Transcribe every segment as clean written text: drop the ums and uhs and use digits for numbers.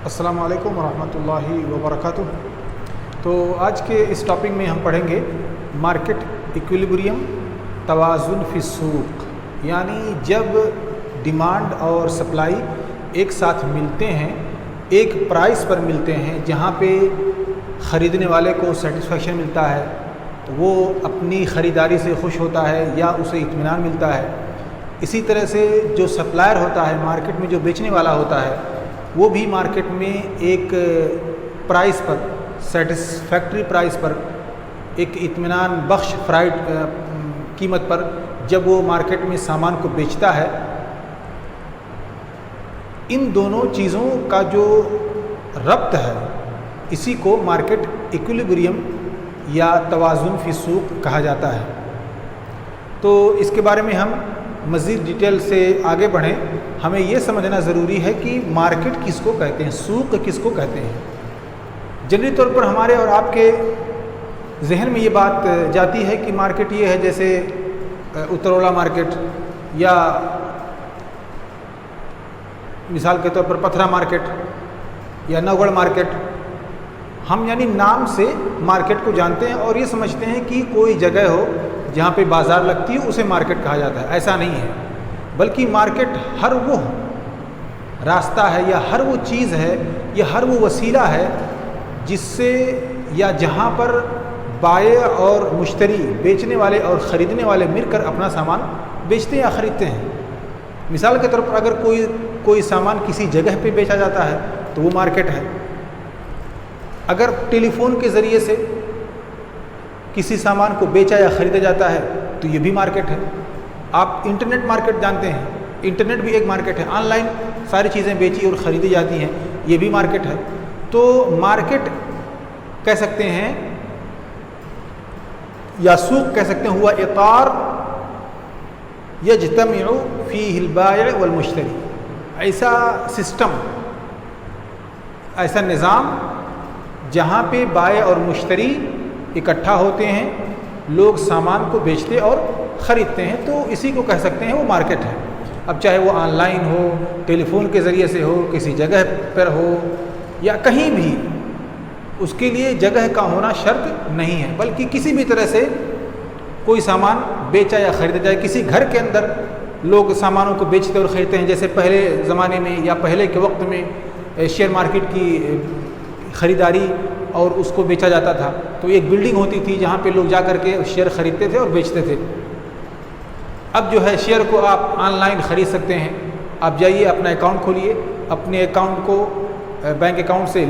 अस्सलामु अलैकुम वरहमतुल्लाहि वबरकातुहू। तो आज के इस टॉपिक में हम पढ़ेंगे मार्केट इक्विलिब्रियम तवाज़ुन फ़ी सूक़, यानी जब डिमांड और सप्लाई एक साथ मिलते हैं, एक प्राइस पर मिलते हैं जहाँ पे ख़रीदने वाले को सेटिस्फेक्शन मिलता है, वो अपनी ख़रीदारी से खुश होता है या उसे इत्मीनान मिलता है। इसी तरह से जो सप्लायर होता है, मार्केट में जो बेचने वाला होता है, वो भी मार्केट में एक प्राइस पर, सेटिस्फैक्ट्री प्राइस पर, एक इत्मीनान बख्श कीमत पर जब वो मार्केट में सामान को बेचता है, इन दोनों चीज़ों का जो रब्त है इसी को मार्केट इक्विलिब्रियम या तवाज़ुन फ़ी सूक़ कहा जाता है। तो इसके बारे में हम मज़ीद डिटेल से आगे बढ़ें, हमें ये समझना ज़रूरी है कि मार्केट किसको कहते हैं, सूक़ किसको कहते हैं। जनरली तौर पर हमारे और आपके जहन में ये बात जाती है कि मार्केट ये है जैसे उतरौला मार्केट या मिसाल के तौर पर पथरा मार्केट या नवगढ़ मार्केट। हम यानी नाम से मार्केट को जानते हैं और ये समझते हैं कि कोई जगह हो जहाँ पे बाज़ार लगती है उसे मार्केट कहा जाता है। ऐसा नहीं है, बल्कि मार्केट हर वो रास्ता है या हर वो चीज़ है या हर वो वसीला है जिससे या जहाँ पर बाय और मुश्तरी, बेचने वाले और ख़रीदने वाले मिलकर अपना सामान बेचते हैं या ख़रीदते हैं। मिसाल के तौर पर अगर कोई सामान किसी जगह पे बेचा जाता है तो वो मार्केट है। अगर टेलीफोन के ज़रिए से किसी सामान को बेचा या ख़रीदा जाता है तो ये भी मार्केट है। आप इंटरनेट मार्केट जानते हैं, इंटरनेट भी एक मार्केट है। ऑनलाइन सारी चीज़ें बेची और ख़रीदी जाती हैं, ये भी मार्केट है। तो मार्केट कह सकते हैं या सूक़ कह सकते हैं, हुआ इतार यज्तमिउ फ़ीहिल बाय वल मुश्तरी, ऐसा सिस्टम, ऐसा निज़ाम जहाँ पे बाय और मुश्तरी इकट्ठा होते हैं, लोग सामान को बेचते और ख़रीदते हैं, तो इसी को कह सकते हैं वो मार्केट है। अब चाहे वो ऑनलाइन हो, टेलीफोन के ज़रिए से हो, किसी जगह पर हो या कहीं भी, उसके लिए जगह का होना शर्त नहीं है, बल्कि किसी भी तरह से कोई सामान बेचा या ख़रीदा जाए। किसी घर के अंदर लोग सामानों को बेचते और ख़रीदते हैं, जैसे पहले ज़माने में या पहले के वक्त में शेयर मार्केट की ख़रीदारी और उसको बेचा जाता था। तो एक बिल्डिंग होती थी जहाँ पे लोग जा कर के शेयर ख़रीदते थे और बेचते थे। अब जो है शेयर को आप ऑनलाइन ख़रीद सकते हैं। आप जाइए, अपना अकाउंट खोलिए, अपने अकाउंट को बैंक अकाउंट से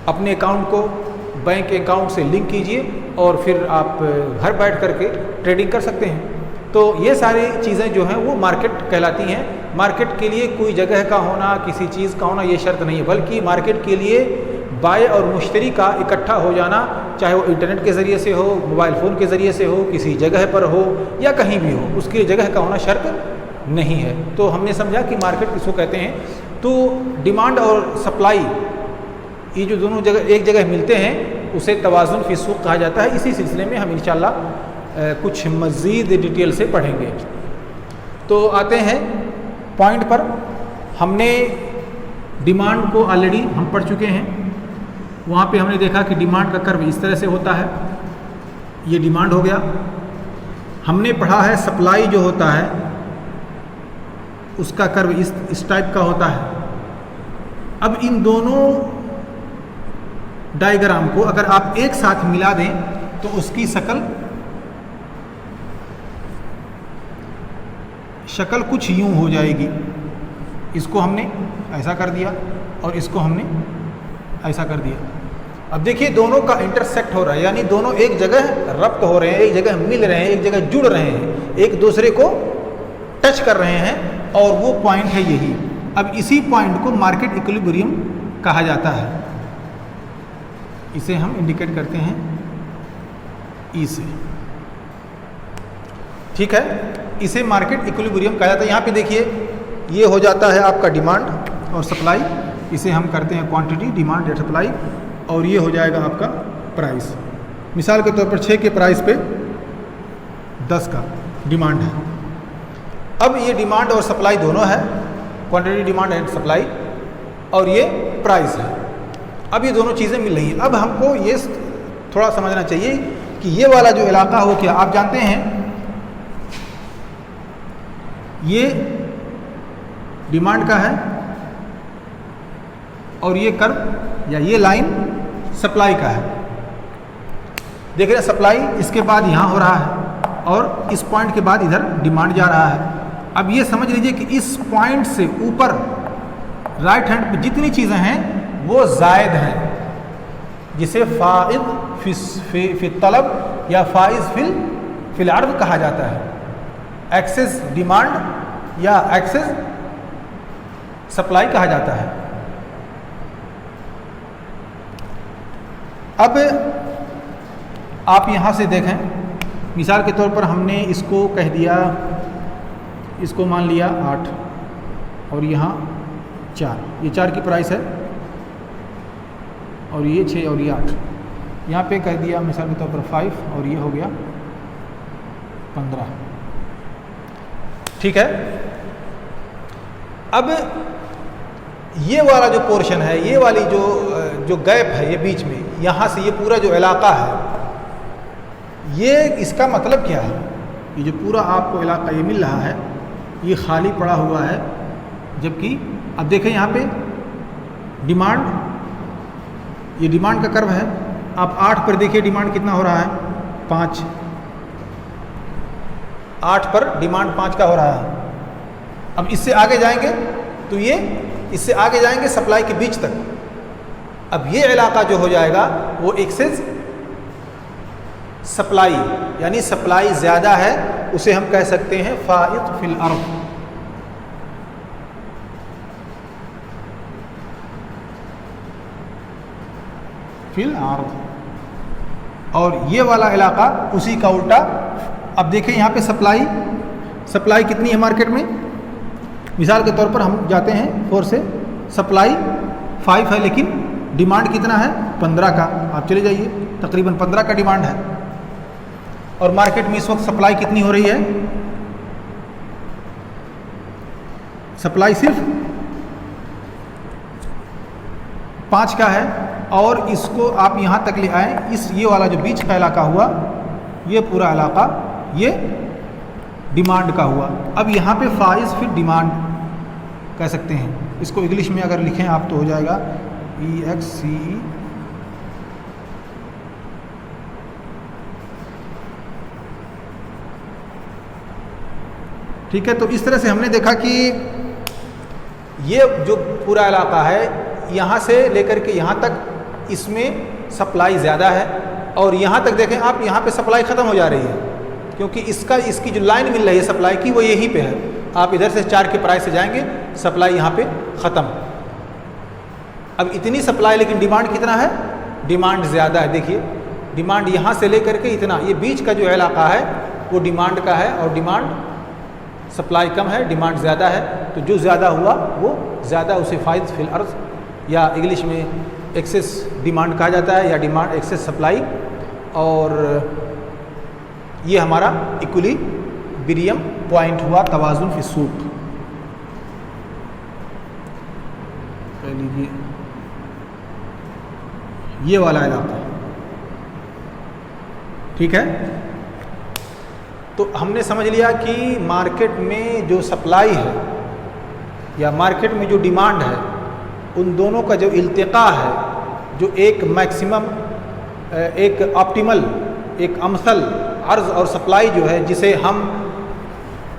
अपने अकाउंट को बैंक अकाउंट से लिंक कीजिए और फिर आप घर बैठ कर के ट्रेडिंग कर सकते हैं। तो ये सारी चीज़ें जो हैं वो मार्केट कहलाती हैं। मार्केट के लिए कोई जगह का होना, किसी चीज़ का होना ये शर्त नहीं है, बल्कि मार्केट के लिए बाय और मुश्तरी का इकट्ठा हो जाना, चाहे वो इंटरनेट के ज़रिए से हो, मोबाइल फ़ोन के ज़रिए से हो, किसी जगह पर हो या कहीं भी हो, उसके लिए जगह का होना शर्त नहीं है। तो हमने समझा कि मार्केट किसको कहते हैं। तो डिमांड और सप्लाई, ये जो दोनों जगह एक जगह मिलते हैं, उसे तवाज़ुन फ़ी सूक़ कहा जाता है। इसी सिलसिले में हम इंशाअल्लाह कुछ मज़ीद डिटेल से पढ़ेंगे। तो आते हैं पॉइंट पर। हमने डिमांड को ऑलरेडी हम पढ़ चुके हैं। वहाँ पे हमने देखा कि डिमांड का कर्व इस तरह से होता है, ये डिमांड हो गया। हमने पढ़ा है सप्लाई जो होता है उसका कर्व इस टाइप का होता है। अब इन दोनों डायग्राम को अगर आप एक साथ मिला दें तो उसकी शक्ल कुछ यूं हो जाएगी। इसको हमने ऐसा कर दिया और इसको हमने ऐसा कर दिया। अब देखिए दोनों का इंटरसेक्ट हो रहा है, यानी दोनों एक जगह रब्त हो रहे हैं, एक जगह मिल रहे हैं, एक जगह जुड़ रहे हैं, एक दूसरे को टच कर रहे हैं, और वो पॉइंट है यही। अब इसी पॉइंट को मार्केट इक्विलिब्रियम कहा जाता है। इसे हम इंडिकेट करते हैं ई से, ठीक है। इसे मार्केट इक्विलिब्रियम कहा जाता है। यहाँ पे देखिए ये हो जाता है आपका डिमांड और सप्लाई, इसे हम करते हैं क्वांटिटी, डिमांड एंड सप्लाई, और ये हो जाएगा आपका प्राइस। मिसाल के तौर पर 6 के प्राइस पे 10 का डिमांड है। अब ये डिमांड और सप्लाई दोनों है, क्वांटिटी डिमांड एंड सप्लाई, और ये प्राइस है। अब ये दोनों चीज़ें मिल रही हैं। अब हमको ये थोड़ा समझना चाहिए कि ये वाला जो इलाका हो क्या, आप जानते हैं ये डिमांड का है और ये कर्व या ये लाइन सप्लाई का है। देख रहे हैं सप्लाई इसके बाद यहाँ हो रहा है और इस पॉइंट के बाद इधर डिमांड जा रहा है। अब ये समझ लीजिए कि इस पॉइंट से ऊपर राइट हैंड पे जितनी चीज़ें हैं वो जायद हैं, जिसे फाइद फिल तलब या फाइज फिल अर्द कहा जाता है। एक्सेस डिमांड या एक्सेस सप्लाई कहा जाता है। अब आप यहाँ से देखें, मिसाल के तौर पर हमने इसको कह दिया, इसको मान लिया 8 और यहाँ 4, ये 4 की प्राइस है और ये 6 और ये 8, यहाँ पे कह दिया मिसाल के तौर पर 5 और ये हो गया 15। ठीक है। अब ये वाला जो पोर्शन है, ये वाली जो गैप है ये बीच में, यहाँ से ये पूरा जो इलाका है, ये इसका मतलब क्या है? ये जो पूरा आपको इलाका ये मिल रहा है ये खाली पड़ा हुआ है, जबकि अब देखें यहाँ पे डिमांड, ये डिमांड का कर्व है। आप 8 पर देखिए डिमांड कितना हो रहा है, 5। 8 पर डिमांड 5 का हो रहा है। अब इससे आगे जाएंगे तो ये इससे आगे जाएंगे सप्लाई के बीच तक। अब ये इलाका जो हो जाएगा वो एक्सेस सप्लाई, यानी सप्लाई ज़्यादा है, उसे हम कह सकते हैं फाइद फिल अर्द। फिल अर्द। और ये वाला इलाका उसी का उल्टा। अब देखें यहाँ पे सप्लाई कितनी है मार्केट में, मिसाल के तौर पर हम जाते हैं 4 से, सप्लाई 5 है लेकिन डिमांड कितना है 15 का। आप चले जाइए, तकरीबन 15 का डिमांड है। और मार्केट में इस वक्त सप्लाई कितनी हो रही है, सप्लाई सिर्फ 5 का है। और इसको आप यहाँ तक ले आए, ये वाला जो बीच का इलाका हुआ, ये पूरा इलाका ये डिमांड का हुआ। अब यहाँ पे फाइज फिर डिमांड कह सकते हैं। इसको इंग्लिश में अगर लिखें आप तो हो जाएगा EXCE। ठीक है। तो इस तरह से हमने देखा कि ये जो पूरा इलाका है, यहाँ से लेकर के यहाँ तक इसमें सप्लाई ज़्यादा है, और यहाँ तक देखें आप, यहाँ पे सप्लाई ख़त्म हो जा रही है, क्योंकि इसकी जो लाइन मिल रही है सप्लाई की वो यहीं पे है। आप इधर से 4 के प्राइस से जाएंगे, सप्लाई यहाँ पे ख़त्म। अब इतनी सप्लाई, लेकिन डिमांड कितना है, डिमांड ज़्यादा है। देखिए डिमांड यहाँ से लेकर के इतना, ये बीच का जो इलाका है वो डिमांड का है, और डिमांड सप्लाई कम है, डिमांड ज़्यादा है। तो जो ज़्यादा हुआ वो ज़्यादा, उसे फाइद फिल अर्ज या इंग्लिश में एक्सेस डिमांड कहा जाता है, या डिमांड एक्सेस सप्लाई। और ये हमारा इक्विलिब्रियम पॉइंट हुआ, तवाज़ुन फी सूक। कह लीजिए ये वाला इलाका, ठीक है। तो हमने समझ लिया कि मार्केट में जो सप्लाई है या मार्केट में जो डिमांड है, उन दोनों का जो इल्तिक़ा है, जो एक मैक्सिमम, एक ऑप्टिमल, एक अमसल अर्ज़ और सप्लाई जो है, जिसे हम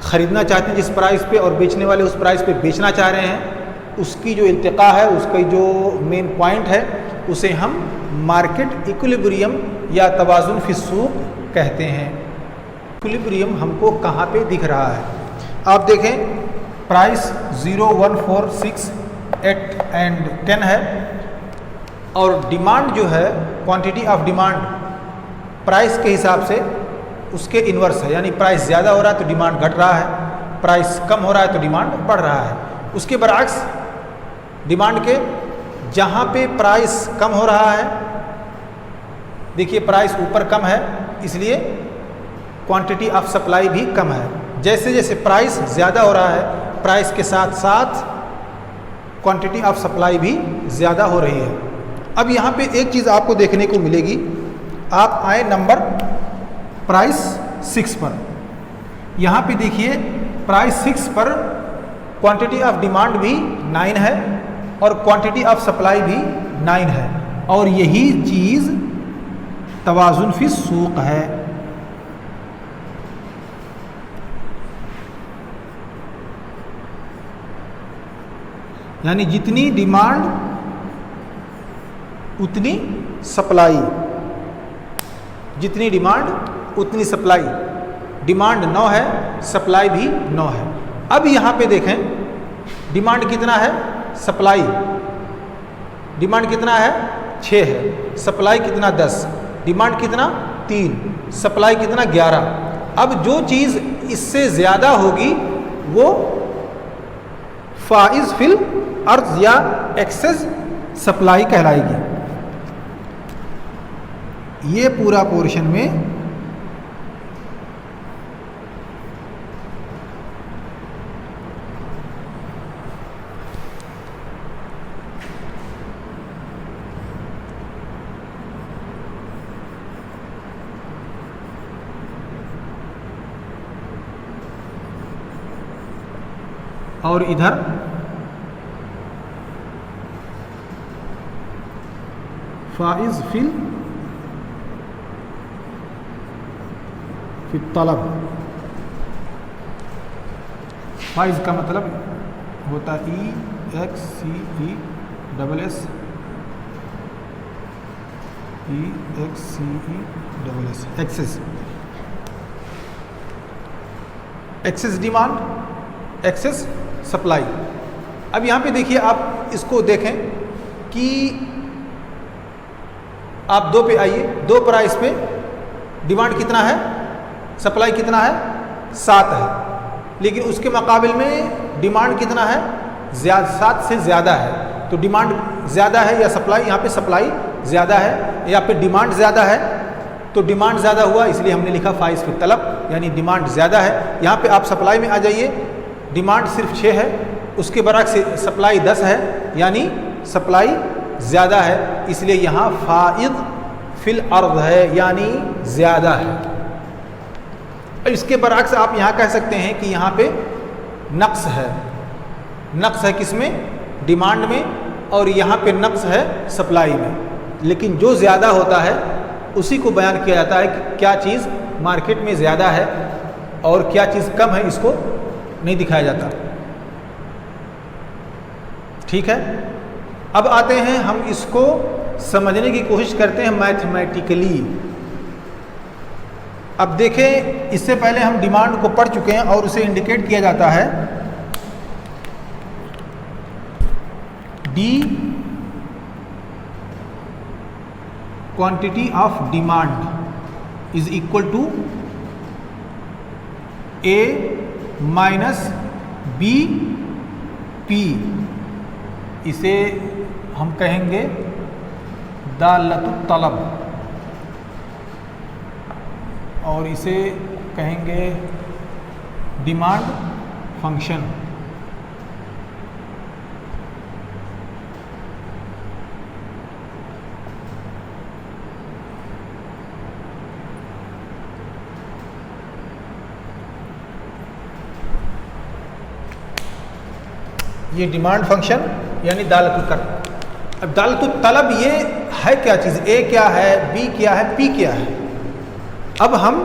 ख़रीदना चाहते हैं जिस प्राइस पे और बेचने वाले उस प्राइस पे बेचना चाह रहे हैं, उसकी जो इल्तिक़ा है, उसका जो मेन पॉइंट है, उसे हम मार्केट इक्विलिब्रियम या तवाज़ुन फी सूक कहते हैं। इक्विलिब्रियम हमको कहाँ पे दिख रहा है, आप देखें प्राइस 0, 1, 4, 6, 8 एंड 10 है, और डिमांड जो है, क्वांटिटी ऑफ डिमांड प्राइस के हिसाब से उसके इन्वर्स है, यानी प्राइस ज़्यादा हो रहा है तो डिमांड घट रहा है, प्राइस कम हो रहा है तो डिमांड बढ़ रहा है। उसके बरअक्स डिमांड के जहाँ पे प्राइस कम हो रहा है, देखिए प्राइस ऊपर कम है, इसलिए क्वांटिटी ऑफ सप्लाई भी कम है। जैसे जैसे प्राइस ज़्यादा हो रहा है, प्राइस के साथ साथ क्वांटिटी ऑफ सप्लाई भी ज़्यादा हो रही है। अब यहाँ पे एक चीज़ आपको देखने को मिलेगी, आप आए नंबर प्राइस 6 पर। यहाँ पे देखिए प्राइस 6 पर क्वांटिटी ऑफ डिमांड भी 9 है और क्वांटिटी ऑफ सप्लाई भी 9 है, और यही चीज़ तवाज़ुन फी सूक़ है। यानी जितनी डिमांड उतनी सप्लाई, जितनी डिमांड उतनी सप्लाई। डिमांड 9 है, सप्लाई भी 9 है। अब यहाँ पे देखें डिमांड कितना है, सप्लाई डिमांड कितना है 6 है, सप्लाई कितना 10, डिमांड कितना 3, सप्लाई कितना 11। अब जो चीज़ इससे ज़्यादा होगी वो फाइज फिल अर्ज या एक्सेस सप्लाई कहलाएगी। ये पूरा पोर्शन में और इधर फाइज फिल तलब। फाइज का मतलब होता EXCESS excess. Excess demand, excess supply. अब यहाँ पे देखिए, आप इसको देखें कि आप 2 पे आइए, 2 प्राइस पे डिमांड कितना है, सप्लाई कितना है 7 है, लेकिन उसके मुकाबिल में डिमांड कितना है 7 से ज़्यादा है। तो डिमांड ज़्यादा है या सप्लाई, यहाँ पे सप्लाई ज़्यादा है या फिर डिमांड ज़्यादा है। तो डिमांड ज़्यादा हुआ इसलिए हमने लिखा फाइज फिल तलब, यानी डिमांड ज़्यादा है। यहाँ पे आप सप्लाई में आ जाइए, डिमांड सिर्फ 6 है, उसके बरक्स से सप्लाई 10 है, यानी सप्लाई ज़्यादा है, इसलिए यहाँ फाइज फिल अर्द है, यानी ज़्यादा है। इसके बरक्स आप यहाँ कह सकते हैं कि यहाँ पे नक्स है। नक्स है किसमें, डिमांड में, और यहाँ पे नक्स है सप्लाई में। लेकिन जो ज़्यादा होता है उसी को बयान किया जाता है कि क्या चीज़ मार्केट में ज़्यादा है और क्या चीज़ कम है, इसको नहीं दिखाया जाता। ठीक है, अब आते हैं हम इसको समझने की कोशिश करते हैं मैथमेटिकली। अब देखें, इससे पहले हम डिमांड को पढ़ चुके हैं और उसे इंडिकेट किया जाता है the quantity of demand is equal to A minus B P. इसे हम कहेंगे दालतुत तलब और इसे कहेंगे डिमांड फंक्शन। ये डिमांड फंक्शन यानी दालतुत तलब। अब दालतुत तलब ये है क्या चीज़, ए क्या है, बी क्या है, पी क्या है। अब हम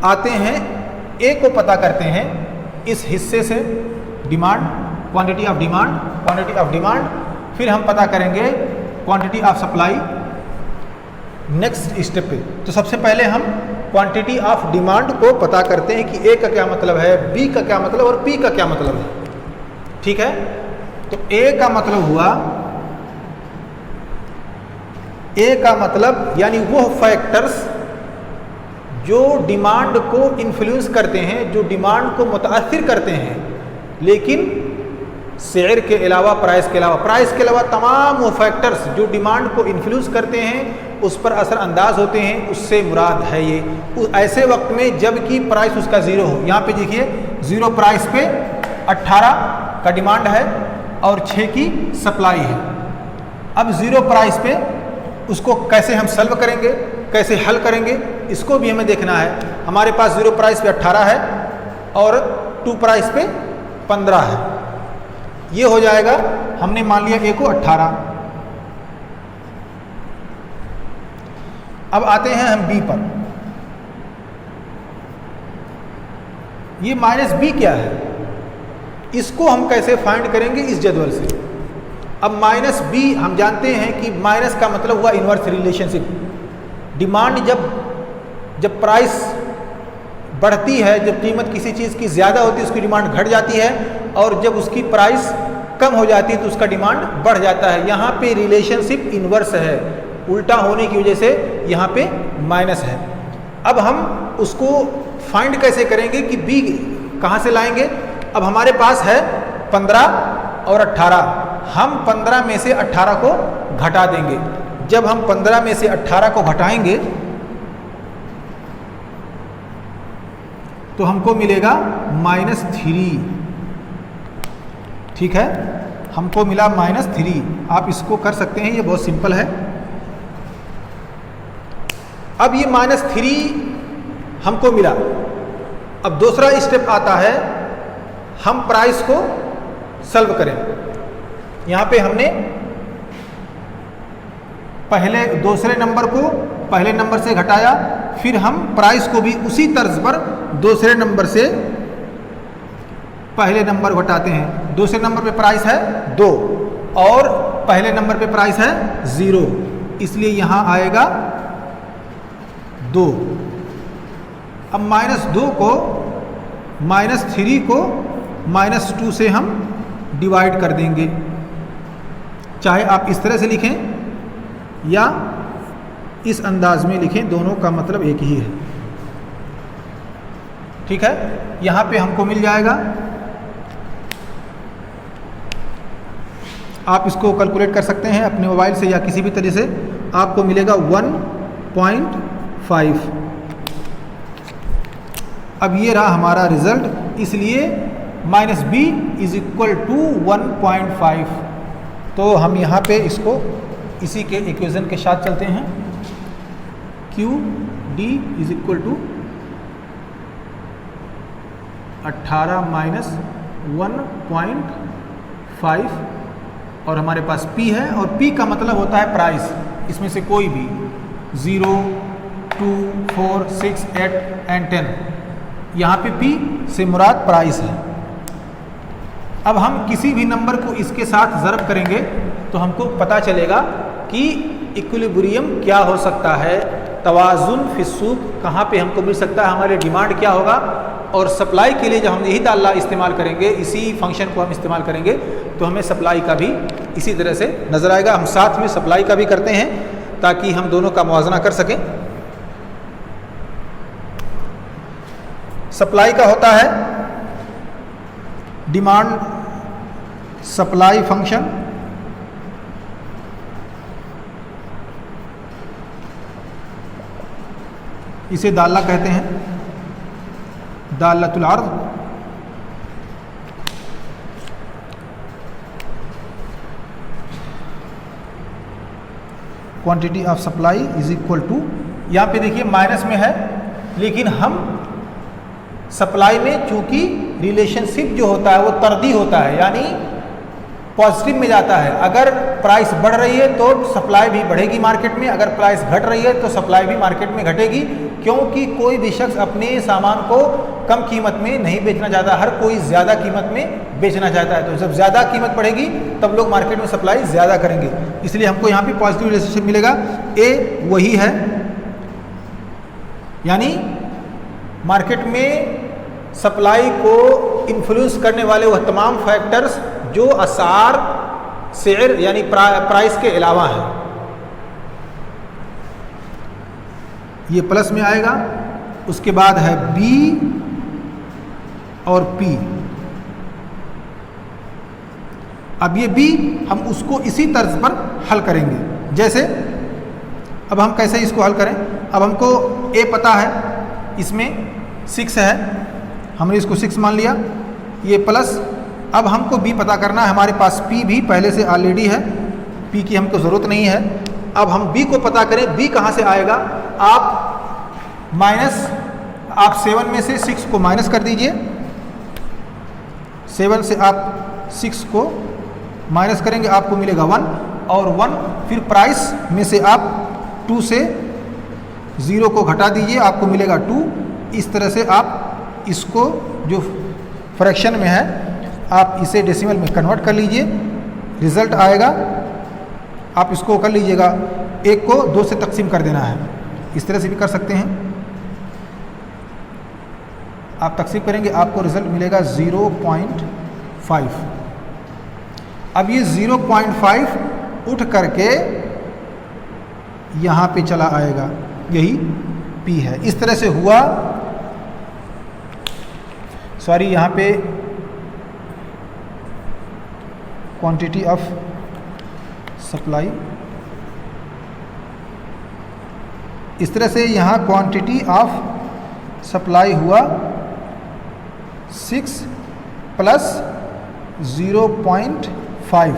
आते हैं ए को पता करते हैं इस हिस्से से, demand, quantity of demand, quantity of demand, फिर हम पता करेंगे quantity of supply next step पे। तो सबसे पहले हम क्वांटिटी ऑफ डिमांड को पता करते हैं कि ए का क्या मतलब है, बी का क्या मतलब और पी का क्या मतलब है। ठीक है, तो ए का मतलब हुआ, ए का मतलब यानी वो फैक्टर्स जो डिमांड को इन्फ्लुएंस करते हैं, जो डिमांड को मुतासिर करते हैं, लेकिन शेयर के अलावा, प्राइस के अलावा तमाम वो फैक्टर्स जो डिमांड को इन्फ्लुएंस करते हैं, उस पर असर अंदाज होते हैं, उससे मुराद है ये ऐसे वक्त में जब कि प्राइस उसका ज़ीरो हो। यहाँ पे देखिए 0 प्राइस पे 18 का डिमांड है और 6 की सप्लाई है। अब 0 प्राइस पे उसको कैसे हम सॉल्व करेंगे, कैसे हल करेंगे, इसको भी हमें देखना है। हमारे पास 0 प्राइस पे 18 है और 2 प्राइस पे 15 है। ये हो जाएगा, हमने मान लिया A को 18। अब आते हैं हम B पर। ये माइनस B क्या है, इसको हम कैसे फाइंड करेंगे इस जदवल से। अब माइनस B हम जानते हैं कि माइनस का मतलब हुआ इन्वर्स रिलेशनशिप। डिमांड जब प्राइस बढ़ती है, जब कीमत किसी चीज़ की ज़्यादा होती है उसकी डिमांड घट जाती है, और जब उसकी प्राइस कम हो जाती है तो उसका डिमांड बढ़ जाता है। यहाँ पे रिलेशनशिप इन्वर्स है, उल्टा होने की वजह से यहाँ पे माइनस है। अब हम उसको फाइंड कैसे करेंगे कि B कहाँ से लाएंगे। अब हमारे पास है 15 और 18, हम 15 में से 18 को घटा देंगे। जब हम 15 में से 18 को घटाएंगे तो हमको मिलेगा -3। ठीक है, हमको मिला -3। आप इसको कर सकते हैं, ये बहुत सिंपल है। अब ये -3 हमको मिला। अब दूसरा स्टेप आता है, हम प्राइस को सॉल्व करें। यहाँ पे हमने दूसरे नंबर को पहले नंबर से घटाया, फिर हम प्राइस को भी उसी तर्ज पर दूसरे नंबर से पहले नंबर घटाते हैं। दूसरे नंबर पे प्राइस है 2 और पहले नंबर पे प्राइस है 0, इसलिए यहाँ आएगा 2। अब -2 को -3 को -2 से हम डिवाइड कर देंगे। चाहे आप इस तरह से लिखें या इस अंदाज में लिखें, दोनों का मतलब एक ही है। ठीक है, यहाँ पे हमको मिल जाएगा, आप इसको कैलकुलेट कर सकते हैं अपने मोबाइल से या किसी भी तरह से। आपको मिलेगा 1.5। अब ये रहा हमारा रिजल्ट, इसलिए -B = 1.5। तो हम यहाँ पे इसको इसी के इक्वेशन के साथ चलते हैं। QD = 18 - 1.5 और हमारे पास P है, और P का मतलब होता है प्राइस। इसमें से कोई भी 0, 2, 4, 6, 8 और 10। यहाँ पे P से मुराद प्राइस है। अब हम किसी भी नंबर को इसके साथ ज़रब करेंगे तो हमको पता चलेगा कि इक्विलिब्रियम क्या हो सकता है, तवाज़ुन फिस्सूक कहाँ पे हमको मिल सकता है, हमारे डिमांड क्या होगा। और सप्लाई के लिए जब हम यही ताला इस्तेमाल करेंगे, इसी फंक्शन को हम इस्तेमाल करेंगे, तो हमें सप्लाई का भी इसी तरह से नज़र आएगा। हम साथ में सप्लाई का भी करते हैं ताकि हम दोनों का मुआवजा कर सकें। सप्लाई का होता है डिमांड सप्लाई फंक्शन। इसे दाल्ला कहते हैं, दाल्लतुल अर्ज़। क्वांटिटी ऑफ सप्लाई = यहाँ पे देखिए माइनस में है, लेकिन हम सप्लाई में चूंकि रिलेशनशिप जो होता है वो तरदी होता है, यानी पॉजिटिव में जाता है। अगर प्राइस बढ़ रही है तो सप्लाई भी बढ़ेगी मार्केट में, अगर प्राइस घट रही है तो सप्लाई भी मार्केट में घटेगी, क्योंकि कोई भी शख्स अपने सामान को कम कीमत में नहीं बेचना चाहता, हर कोई ज़्यादा कीमत में बेचना चाहता है। तो जब ज़्यादा कीमत बढ़ेगी तब लोग मार्केट में सप्लाई ज़्यादा करेंगे, इसलिए हमको यहाँ पे पॉजिटिव रिलेशनशिप मिलेगा। ए वही है, यानी मार्केट में सप्लाई को इन्फ्लुएंस करने वाले वह तमाम फैक्टर्स जो असार शेयर यानी प्राइस के अलावा है। ये प्लस में आएगा। उसके बाद है बी और पी। अब ये बी हम उसको इसी तर्ज पर हल करेंगे। जैसे अब हम कैसे इसको हल करें, अब हमको ए पता है, इसमें 6 है, हमने इसको 6 मान लिया, ये प्लस। अब हमको b पता करना है, हमारे पास p भी पहले से ऑलरेडी है, p की हमको ज़रूरत नहीं है। अब हम b को पता करें, b कहाँ से आएगा? आप 7 में से 6 को माइनस कर दीजिए, 7 से आप 6 को माइनस करेंगे, आपको मिलेगा 1, और 1 फिर प्राइस में से आप 2 से 0 को घटा दीजिए, आपको मिलेगा 2। इस तरह से आप इसको जो फ्रैक्शन में है आप इसे डेसिमल में कन्वर्ट कर लीजिए, रिजल्ट आएगा। आप इसको कर लीजिएगा, 1 को 2 से तकसीम कर देना है, इस तरह से भी कर सकते हैं। आप तकसीम करेंगे, आपको रिजल्ट मिलेगा 0.5। अब ये 0.5 उठ करके यहाँ पे चला आएगा, यही P है। इस तरह से हुआ, सॉरी यहाँ पे क्वांटिटी ऑफ सप्लाई, इस तरह से यहाँ क्वांटिटी ऑफ सप्लाई हुआ 6 प्लस 0.5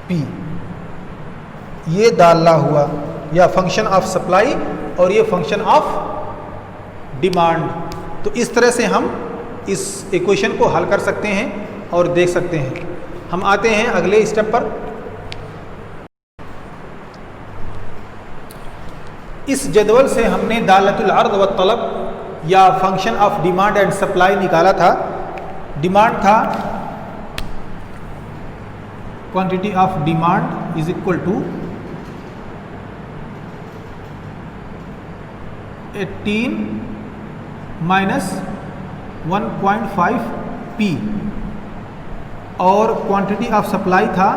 P, ये डालना हुआ, या फंक्शन ऑफ सप्लाई और ये फंक्शन ऑफ डिमांड। तो इस तरह से हम इस इक्वेशन को हल कर सकते हैं और देख सकते हैं। हम आते हैं अगले स्टेप पर। इस जदवल से हमने दालतुल अर्द व तलब या function of demand and supply निकाला था। डिमांड था quantity of demand is equal to 18 minus 1.5 P, और क्वांटिटी ऑफ सप्लाई था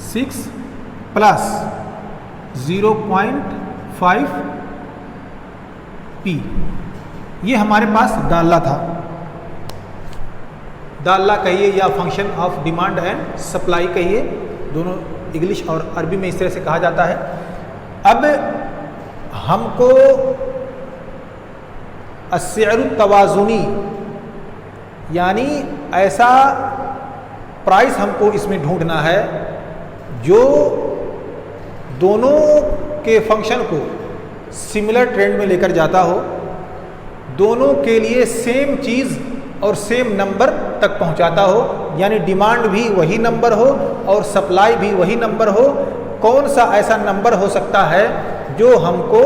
6 प्लस 0.5 P। ये हमारे पास डालना था, डालना कहिए या function of demand and supply कहिए, दोनों इंग्लिश और अरबी में इस तरह से कहा जाता है। अब हमको अस्सिअर तवाज़ुनी, यानी ऐसा प्राइस हमको इसमें ढूंढना है जो दोनों के फंक्शन को सिमिलर ट्रेंड में लेकर जाता हो, दोनों के लिए सेम चीज़ और सेम नंबर तक पहुंचाता हो, यानी डिमांड भी वही नंबर हो और सप्लाई भी वही नंबर हो। कौन सा ऐसा नंबर हो सकता है जो हमको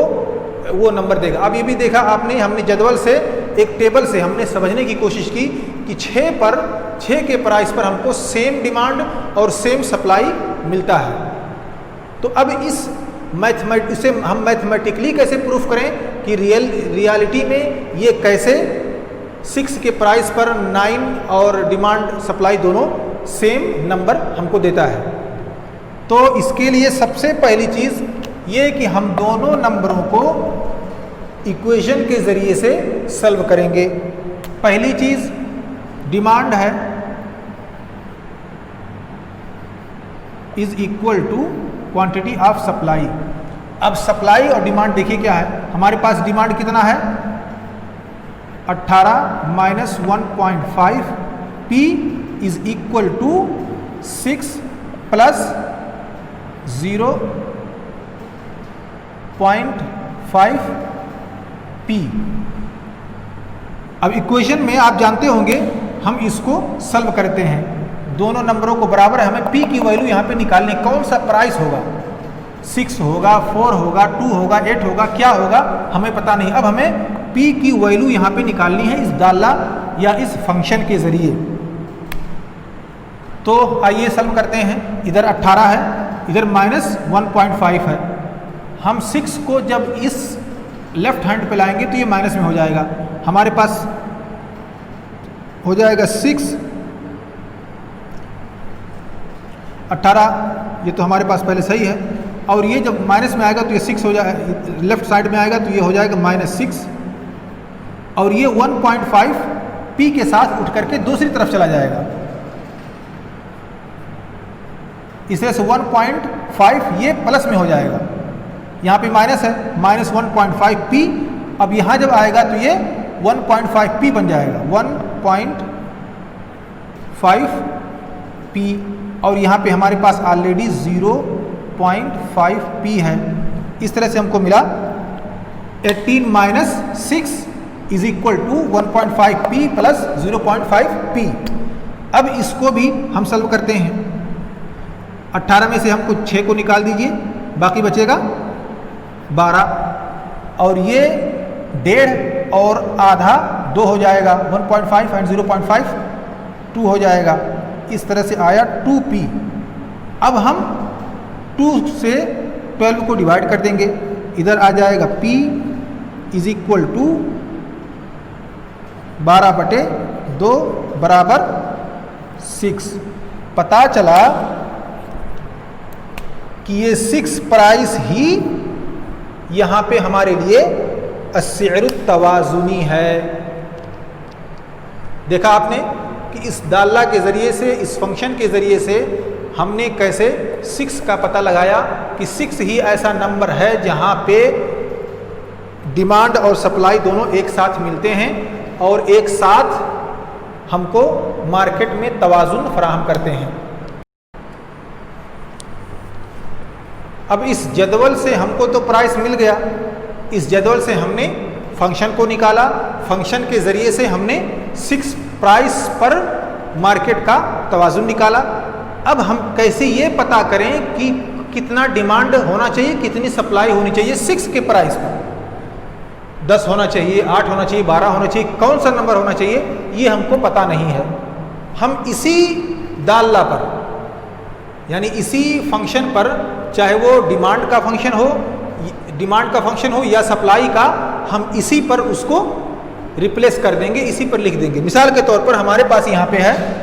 वो नंबर देगा? अब ये भी देखा आपने, हमने जदवल से एक टेबल से हमने समझने की कोशिश की कि 6 के प्राइस पर हमको सेम डिमांड और सेम सप्लाई मिलता है। तो अब इसे हम मैथमेटिकली कैसे प्रूफ करें कि रियलिटी में ये कैसे 6 के प्राइस पर 9 और डिमांड सप्लाई दोनों सेम नंबर हमको देता है। तो इसके लिए सबसे पहली चीज़ ये कि हम दोनों नंबरों को इक्वेशन के ज़रिए से सॉल्व करेंगे। पहली चीज़ डिमांड है is equal to quantity of supply. अब सप्लाई और डिमांड देखिए क्या है, हमारे पास डिमांड कितना है 18 minus 1.5 P is equal to 6 plus 0.5 P। अब इक्वेशन में आप जानते होंगे हम इसको सॉल्व करते हैं, दोनों नंबरों को बराबर है, हमें P की वैल्यू यहाँ पे निकालनी, कौन सा प्राइस होगा, 6 होगा, 4 होगा, 2 होगा, 8 होगा, क्या होगा हमें पता नहीं। अब हमें P की वैल्यू यहाँ पे निकालनी है इस डाला या इस फंक्शन के ज़रिए। तो आइए सॉल्व करते हैं। इधर 18 है, इधर माइनस 1.5 है। हम 6 को जब इस लेफ्ट हैंड पे लाएंगे तो ये माइनस में हो जाएगा, हमारे पास हो जाएगा 6 18, ये तो हमारे पास पहले सही है, और ये जब माइनस में आएगा तो ये 6 हो जाएगा, लेफ्ट साइड में आएगा तो ये हो जाएगा -6, और ये 1.5 P के साथ उठ करके दूसरी तरफ चला जाएगा। इस तरह से 1.5 ये प्लस में हो जाएगा, यहाँ पे माइनस है, माइनस 1.5p। अब यहाँ जब आएगा तो ये 1.5p बन जाएगा, 1.5p। और यहाँ पे हमारे पास ऑलरेडी 0.5p है। इस तरह से हमको मिला 18 minus 6 is equal to 1.5p plus 0.5p। अब इसको भी हम सॉल्व करते हैं। 18 में से हमको 6 को निकाल दीजिए, बाकी बचेगा 12। और ये 1.5 और आधा 2 हो जाएगा, 1.5 एंड 0.5 2 हो जाएगा। इस तरह से आया 2p। अब हम 2 से 12 को डिवाइड कर देंगे, इधर आ जाएगा p इज इक्वल टू 12/2 बराबर 6। पता चला कि ये 6 प्राइस ही यहाँ पे हमारे लिए अस्सिअर तवाज़ुनी है। देखा आपने कि इस दाल्ला के ज़रिए से, इस फंक्शन के ज़रिए से हमने कैसे 6 का पता लगाया कि 6 ही ऐसा नंबर है जहाँ पे डिमांड और सप्लाई दोनों एक साथ मिलते हैं और एक साथ हमको मार्केट में तवाज़ुन फराहम करते हैं। अब इस जदवल से हमको तो प्राइस मिल गया, इस जदवल से हमने फंक्शन को निकाला, फंक्शन के ज़रिए से हमने 6 प्राइस पर मार्केट का तवाज़ुन निकाला। अब हम कैसे ये पता करें कि कितना डिमांड होना चाहिए, कितनी सप्लाई होनी चाहिए 6 के प्राइस पर? 10 होना चाहिए, 8 होना चाहिए, 12 होना चाहिए, कौन सा नंबर होना चाहिए, ये हमको पता नहीं है। हम इसी दाल्ला पर, यानी इसी फंक्शन पर, चाहे वो डिमांड का फंक्शन हो या सप्लाई का, हम इसी पर उसको रिप्लेस कर देंगे, इसी पर लिख देंगे। मिसाल के तौर पर हमारे पास यहाँ पे है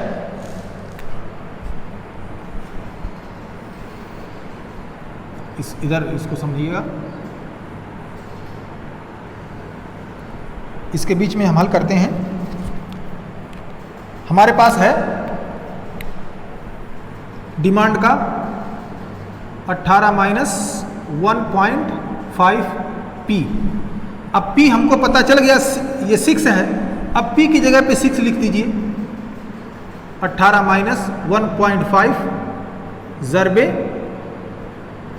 इधर इसको समझिएगा, इसके बीच में हम हल करते हैं। हमारे पास है डिमांड का 18 माइनस 1.5p। अब p हमको पता चल गया, ये 6 है। अब p की जगह पे 6 लिख दीजिए, 18 माइनस 1.5 ज़रबे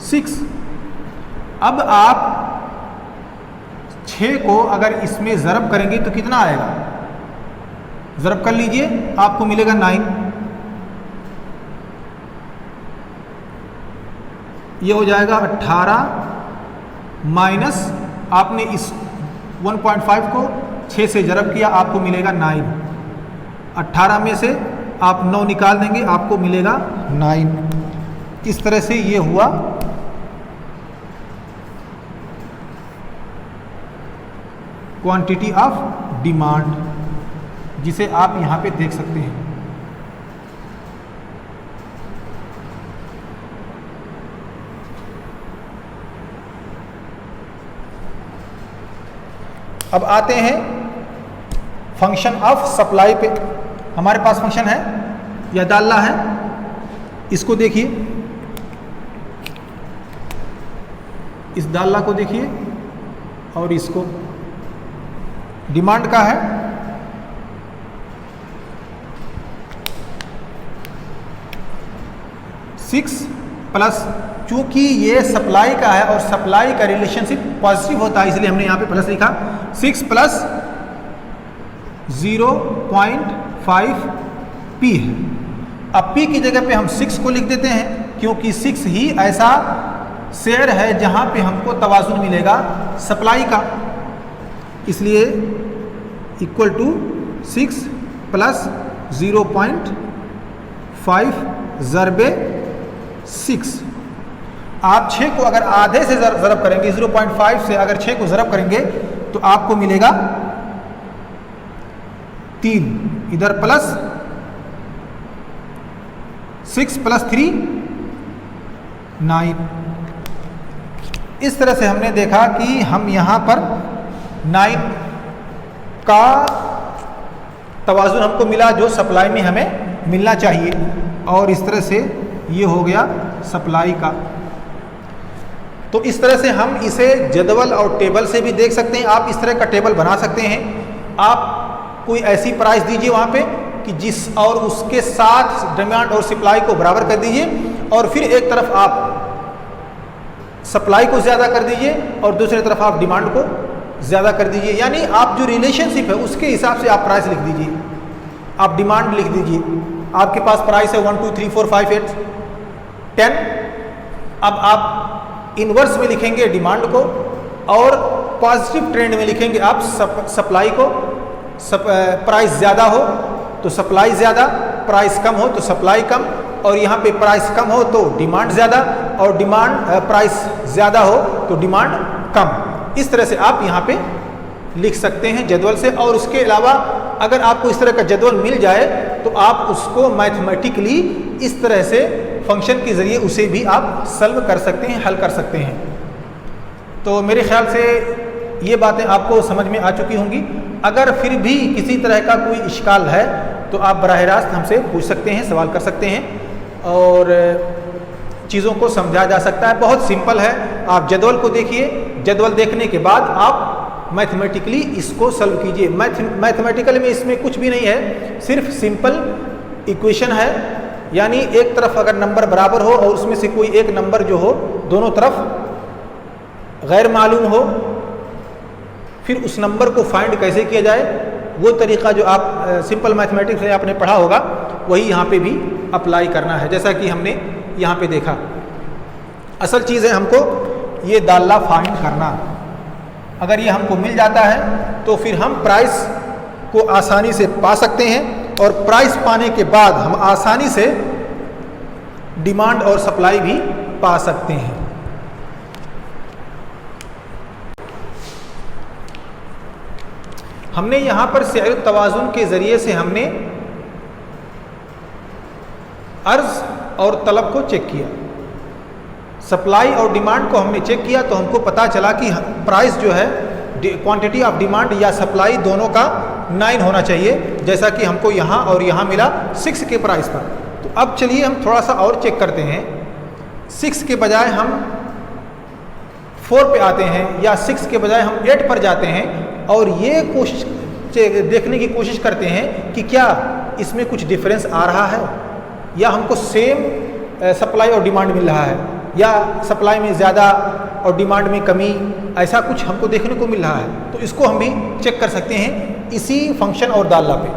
6। अब आप 6 को अगर इसमें ज़रब करेंगे तो कितना आएगा? ज़रब कर लीजिए, आपको मिलेगा 9। ये हो जाएगा 18 माइनस, आपने इस 1.5 को 6 से ज़रब किया, आपको मिलेगा 9। 18 में से आप 9 निकाल देंगे, आपको मिलेगा 9। इस तरह से ये हुआ क्वांटिटी ऑफ डिमांड, जिसे आप यहाँ पे देख सकते हैं। अब आते हैं फंक्शन ऑफ सप्लाई पे। हमारे पास फंक्शन है या दाल्ला है, इसको देखिए, इस दाल्ला को देखिए और इसको। डिमांड का है 6 प्लस, चूंकि ये सप्लाई का है और सप्लाई का रिलेशनशिप पॉजिटिव होता है, इसलिए हमने यहाँ पे प्लस लिखा। 6 प्लस 0.5p है। अब p की जगह पे हम 6 को लिख देते हैं, क्योंकि 6 ही ऐसा शेयर है जहाँ पे हमको तवाज़ुन मिलेगा सप्लाई का, इसलिए इक्वल टू 6 प्लस 0.5 ज़रबे 6। आप 6 को अगर आधे से ज़रब करेंगे, 0.5 से अगर 6 को ज़रब करेंगे तो आपको मिलेगा 3। इधर प्लस 6 प्लस 3 9। इस तरह से हमने देखा कि हम यहाँ पर 9 का तवाज़ुन हमको मिला जो सप्लाई में हमें मिलना चाहिए, और इस तरह से ये हो गया सप्लाई का। तो इस तरह से हम इसे जदवल और टेबल से भी देख सकते हैं। आप इस तरह का टेबल बना सकते हैं। आप कोई ऐसी प्राइस दीजिए वहाँ पे कि जिस और उसके साथ डिमांड और सप्लाई को बराबर कर दीजिए, और फिर एक तरफ आप सप्लाई को ज़्यादा कर दीजिए और दूसरी तरफ आप डिमांड को ज़्यादा कर दीजिए। यानी आप जो रिलेशनशिप है उसके हिसाब से आप प्राइस लिख दीजिए, आप डिमांड लिख दीजिए। आपके पास प्राइस है 1 2 3 4 5 8 10। अब आप इनवर्स में लिखेंगे डिमांड को और पॉजिटिव ट्रेंड में लिखेंगे आप सप्लाई को। प्राइस ज़्यादा हो तो सप्लाई ज़्यादा, प्राइस कम हो तो सप्लाई कम, और यहाँ पे प्राइस कम हो तो डिमांड ज़्यादा, और प्राइस ज़्यादा हो तो डिमांड कम। इस तरह से आप यहाँ पे लिख सकते हैं जदवल से। और उसके अलावा अगर आपको इस तरह का जदवल मिल जाए तो आप उसको मैथमेटिकली इस तरह से फंक्शन के ज़रिए उसे भी आप सॉल्व कर सकते हैं, हल कर सकते हैं। तो मेरे ख्याल से ये बातें आपको समझ में आ चुकी होंगी। अगर फिर भी किसी तरह का कोई इश्काल है तो आप बराह रास्त हमसे पूछ सकते हैं, सवाल कर सकते हैं और चीज़ों को समझा जा सकता है। बहुत सिंपल है। आप जदवल को देखिए, जदवल देखने के बाद आप मैथमेटिकली इसको सॉल्व कीजिए। मैथमेटिकल में इसमें कुछ भी नहीं है, सिर्फ सिंपल इक्वेशन है। यानी एक तरफ अगर नंबर बराबर हो और उसमें से कोई एक नंबर जो हो दोनों तरफ गैर मालूम हो, फिर उस नंबर को फाइंड कैसे किया जाए, वो तरीका जो आप सिंपल मैथमेटिक्स में आपने पढ़ा होगा वही यहाँ पे भी अप्लाई करना है, जैसा कि हमने यहाँ पे देखा। असल चीज़ है हमको ये दाल्ला फाइंड करना। अगर ये हमको मिल जाता है तो फिर हम प्राइस को आसानी से पा सकते हैं, और प्राइस पाने के बाद हम आसानी से डिमांड और सप्लाई भी पा सकते हैं। हमने यहाँ पर सिअर तवाज़ुन के ज़रिए से हमने अर्ज़ और तलब को चेक किया। सप्लाई और डिमांड को हमने चेक किया तो हमको पता चला कि प्राइस जो है क्वांटिटी ऑफ डिमांड या सप्लाई दोनों का 9 होना चाहिए, जैसा कि हमको यहाँ और यहाँ मिला 6 के प्राइस पर। तो अब चलिए हम थोड़ा सा और चेक करते हैं। 6 के बजाय हम 4 पे आते हैं, या 6 के बजाय हम 8 पर जाते हैं, और ये कोशिश देखने की कोशिश करते हैं कि क्या इसमें कुछ डिफरेंस आ रहा है, या हमको सेम सप्लाई और डिमांड मिल रहा है, या सप्लाई में ज़्यादा और डिमांड में कमी, ऐसा कुछ हमको देखने को मिल रहा है। तो इसको हम भी चेक कर सकते हैं इसी फंक्शन और दाल्ला पे,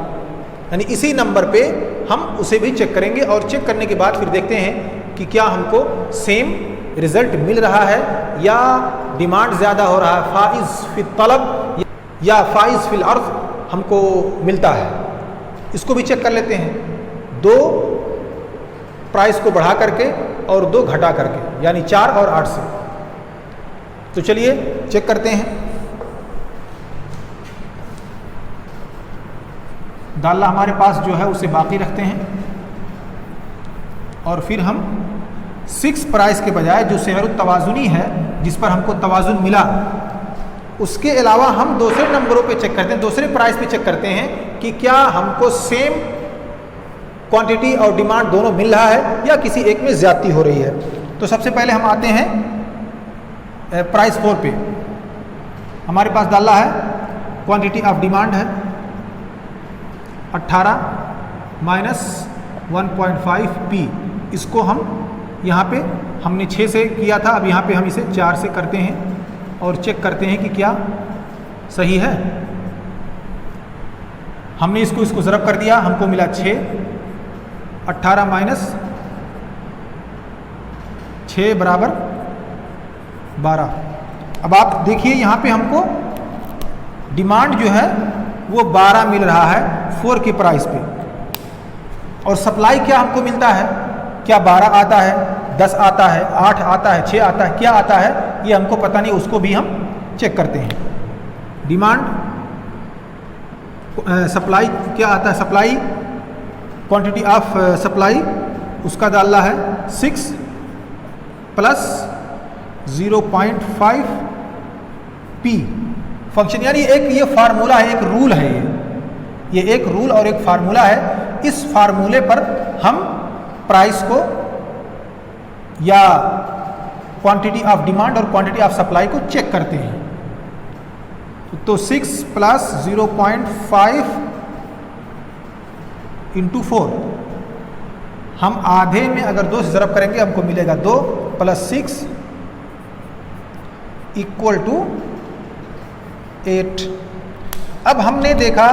यानी इसी नंबर पे हम उसे भी चेक करेंगे, और चेक करने के बाद फिर देखते हैं कि क्या हमको सेम रिज़ल्ट मिल रहा है या डिमांड ज़्यादा हो रहा है, फाइज़ फिल तलब या फाइज़ फिल अर्ज़ हमको मिलता है। इसको भी चेक कर लेते हैं, 2 प्राइस को बढ़ा करके और 2 घटा करके, यानी 4 और 8 से। तो चलिए चेक करते हैं। दाल्ला हमारे पास जो है उसे बाकी रखते हैं, और फिर हम 6 प्राइस के बजाय जो सिअर तवाज़ुनी है जिस पर हमको तवाज़ुन मिला, उसके अलावा हम दूसरे नंबरों पे चेक करते हैं, दूसरे प्राइस पे चेक करते हैं कि क्या हमको सेम क्वांटिटी और डिमांड दोनों मिल रहा है या किसी एक में ज़्यादती हो रही है। तो सबसे पहले हम आते हैं प्राइस 4 पे। हमारे पास दाल्ला है, क्वांटिटी ऑफ डिमांड है 18 माइनस 1.5 P। इसको हम यहाँ पे हमने 6 से किया था, अब यहाँ पे हम इसे 4 से करते हैं और चेक करते हैं कि क्या सही है। हमने इसको ज़रब कर दिया, हमको मिला 6। 18 माइनस 6 बराबर 12। अब आप देखिए यहाँ पे हमको डिमांड जो है वो 12 मिल रहा है 4 के प्राइस पे, और सप्लाई क्या हमको मिलता है, क्या 12 आता है, 10 आता है, 8 आता है, 6 आता है, क्या आता है ये हमको पता नहीं, उसको भी हम चेक करते हैं। डिमांड सप्लाई क्या आता है, सप्लाई क्वांटिटी ऑफ सप्लाई उसका दाल्ला है 6 प्लस 0.5 P फंक्शन, यानी एक ये फार्मूला है, एक रूल है, ये एक रूल और एक फार्मूला है। इस फार्मूले पर हम प्राइस को या क्वांटिटी ऑफ डिमांड और क्वांटिटी ऑफ सप्लाई को चेक करते हैं। तो 6 प्लस 0.5 इंटू 4, हम आधे में अगर 2 से ज़रब करेंगे हमको मिलेगा 2 प्लस 6 इक्वल टू 8। अब हमने देखा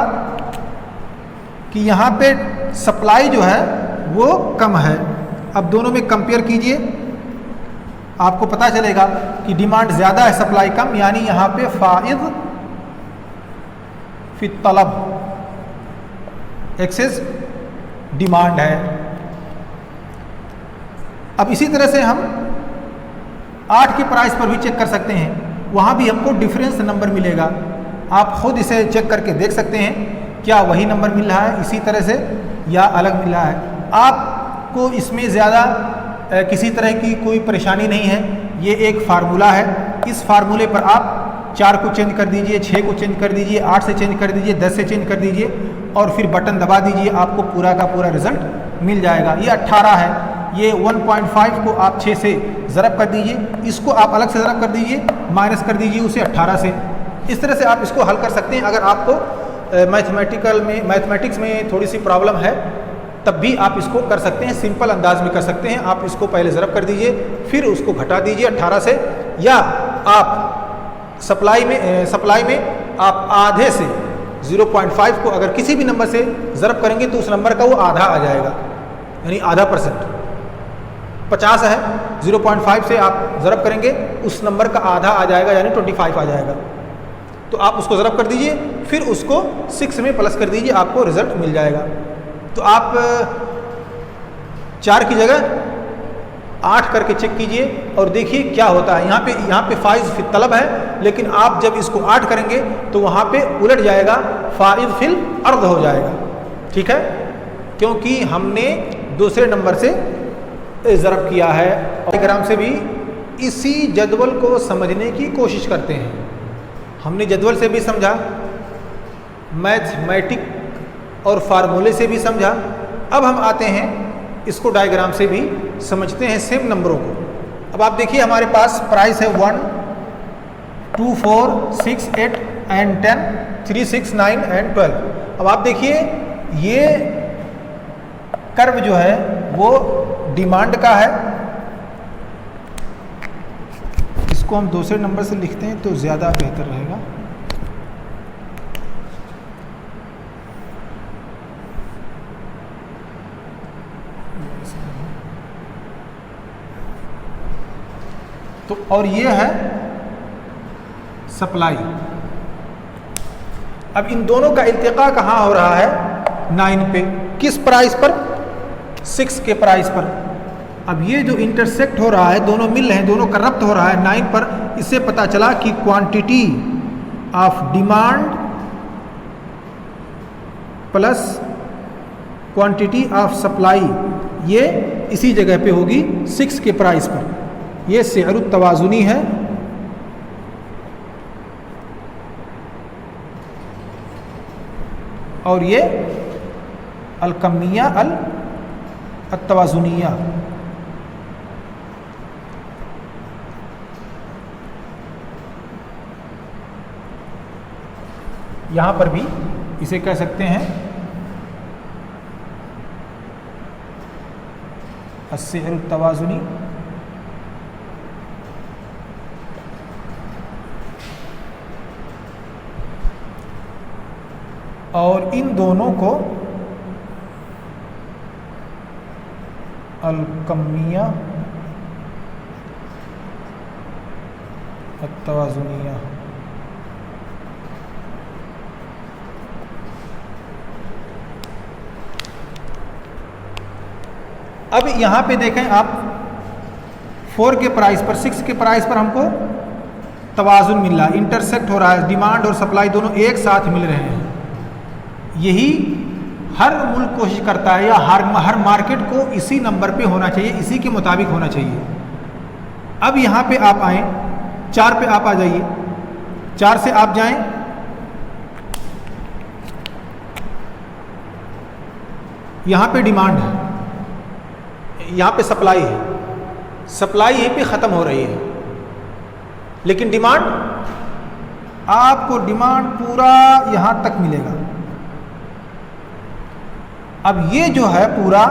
कि यहाँ पे सप्लाई जो है वो कम है। अब दोनों में कंपेयर कीजिए, आपको पता चलेगा कि डिमांड ज़्यादा है सप्लाई कम, यानी यहाँ पे फाइद फी तलब, एक्सेस डिमांड है। अब इसी तरह से हम 8 के प्राइस पर भी चेक कर सकते हैं, वहाँ भी हमको डिफरेंस नंबर मिलेगा। आप खुद इसे चेक करके देख सकते हैं क्या वही नंबर मिल रहा है इसी तरह से या अलग मिल रहा है। आपको इसमें ज़्यादा किसी तरह की कोई परेशानी नहीं है, ये एक फार्मूला है। इस फार्मूले पर आप 4 को चेंज कर दीजिए, 6 को चेंज कर दीजिए, 8 से चेंज कर दीजिए, 10 से चेंज कर दीजिए और फिर बटन दबा दीजिए, आपको पूरा का पूरा रिजल्ट मिल जाएगा। ये 18 है, ये 1.5 को आप 6 से ज़रब कर दीजिए, इसको आप अलग से ज़रब कर दीजिए, माइनस कर दीजिए उसे 18 से। इस तरह से आप इसको हल कर सकते हैं। अगर आपको मैथमेटिक्स में थोड़ी सी प्रॉब्लम है तब भी आप इसको कर सकते हैं, सिंपल अंदाज में कर सकते हैं। आप इसको पहले ज़रब कर दीजिए, फिर उसको घटा दीजिए 18 से, या आप सप्लाई में आप आधे से 0.5 को अगर किसी भी नंबर से ज़रब करेंगे तो उस नंबर का वो आधा आ जाएगा, यानी आधा %। 50 है, 0.5 से आप ज़रब करेंगे उस नंबर का आधा आ जाएगा, यानी 25 आ जाएगा। तो आप उसको ज़रब कर दीजिए, फिर उसको 6 में प्लस कर दीजिए, आपको रिज़ल्ट मिल जाएगा। तो आप 4 की जगह 8 करके चेक कीजिए और देखिए क्या होता है। यहाँ पे फाइज फिल तलब है, लेकिन आप जब इसको 8 करेंगे तो वहाँ पे उलट जाएगा, फाइज फिल अर्द हो जाएगा। ठीक है, क्योंकि हमने दूसरे नंबर से ज़रब किया है। डायग्राम से भी इसी जदवल को समझने की कोशिश करते हैं। हमने जदवल से भी समझा, मैथमेटिक और फार्मूले से भी समझा, अब हम आते हैं इसको डायग्राम से भी समझते हैं सेम नंबरों को। अब आप देखिए हमारे पास प्राइस है 1, 2, 4, 6, 8 एंड 10, 3, 6, 9 एंड 12। अब आप देखिए ये कर्व जो है वो डिमांड का है, इसको हम दूसरे नंबर से लिखते हैं तो ज़्यादा बेहतर रहेगा। तो और ये है सप्लाई। अब इन दोनों का इल्तिका कहाँ हो रहा है? 9 पे। किस प्राइस पर? 6 के प्राइस पर। अब ये जो इंटरसेक्ट हो रहा है, दोनों मिल रहे हैं, दोनों का रब्त हो रहा है 9 पर। इससे पता चला कि quantity of demand plus quantity of supply ये इसी जगह पे होगी 6 के प्राइस पर। ये सिअरुत तवाज़ुनी है। और ये अल-कम्मिया अल-तवाज़ुनिया। यहाँ पर भी इसे कह सकते हैं अस्सिअरुत तवाज़ुनी। और इन दोनों को अल-कम्मिया अत-तवाज़ुनिया। अब यहाँ पे देखें आप 4 के प्राइस पर, 6 के प्राइस पर हमको तवाज़ुन मिल रहा है, इंटरसेक्ट हो रहा है, डिमांड और सप्लाई दोनों एक साथ मिल रहे हैं। यही हर मुल्क कोशिश करता है, या हर मार्केट को इसी नंबर पे होना चाहिए, इसी के मुताबिक होना चाहिए। अब यहाँ पे आप आएँ, 4 पे आप आ जाइए, 4 से आप जाएं, यहाँ पे डिमांड है, यहाँ पे सप्लाई है। सप्लाई यहीं पे ख़त्म हो रही है, लेकिन डिमांड, आपको डिमांड पूरा यहाँ तक मिलेगा। अब ये जो है पूरा,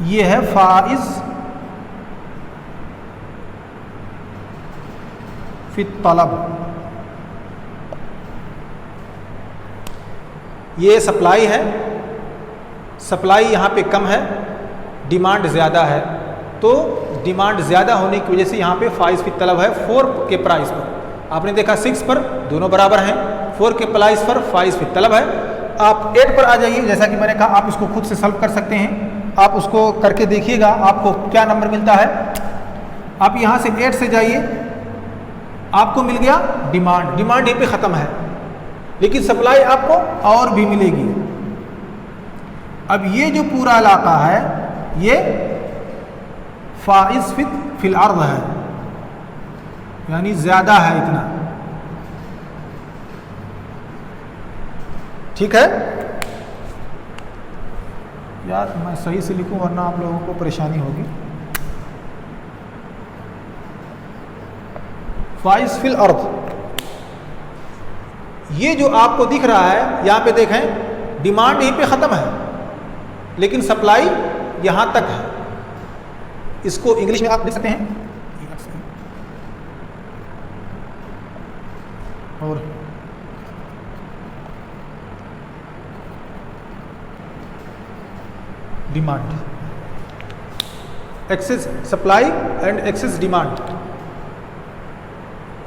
ये है फाइज फी तलब। ये सप्लाई है, सप्लाई यहाँ पे कम है, डिमांड ज़्यादा है, तो डिमांड ज़्यादा होने की वजह से यहाँ पे फाइज फी तलब है 4 के प्राइस पर। आपने देखा 6 पर दोनों बराबर हैं, 4 के प्राइस पर फाइज फी तलब है। आप 8 पर आ जाइए, जैसा कि मैंने कहा आप इसको खुद से सॉल्व कर सकते हैं, आप उसको करके देखिएगा आपको क्या नंबर मिलता है। आप यहाँ से 8 से जाइए, आपको मिल गया डिमांड, डिमांड यहीं पे ख़त्म है, लेकिन सप्लाई आपको और भी मिलेगी। अब ये जो पूरा इलाका है ये फाइज फिल अर्द है, यानी ज़्यादा है इतना, ठीक है। यार मैं सही से लिखूं वरना आप लोगों को परेशानी होगी। फाइज फिल अर्द, ये जो आपको दिख रहा है यहाँ पे देखें, डिमांड यहीं पे ख़त्म है, लेकिन सप्लाई यहाँ तक है। इसको इंग्लिश में आप लिख सकते हैं, और demand, excess supply and excess demand.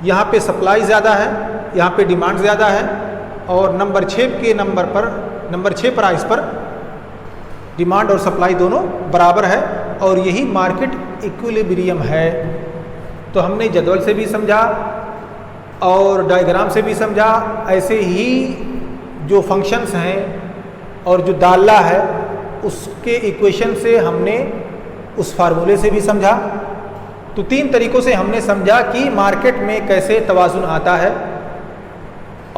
यहाँ पे सप्लाई ज़्यादा है, यहाँ पे डिमांड ज़्यादा है, और नंबर 6 के नंबर पर, नंबर 6 प्राइस पर डिमांड और सप्लाई दोनों बराबर है, और यही मार्केट इक्विलिब्रियम है। तो हमने जदवल से भी समझा और डायग्राम से भी समझा, ऐसे ही जो फंक्शंस हैं और जो दाल्ला है उसके इक्वेशन से हमने उस फार्मूले से भी समझा। तो 3 तरीक़ों से हमने समझा कि मार्केट में कैसे तवाज़ुन आता है,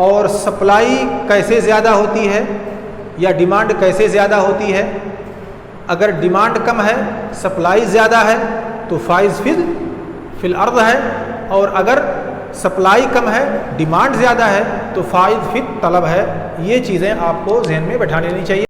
और सप्लाई कैसे ज़्यादा होती है या डिमांड कैसे ज़्यादा होती है। अगर डिमांड कम है, सप्लाई ज़्यादा है, तो फाइज फिल अर्द है, और अगर सप्लाई कम है, डिमांड ज़्यादा है, तो फाइज फिल तलब है। ये चीज़ें आपको जहन में बैठा लेनी चाहिए।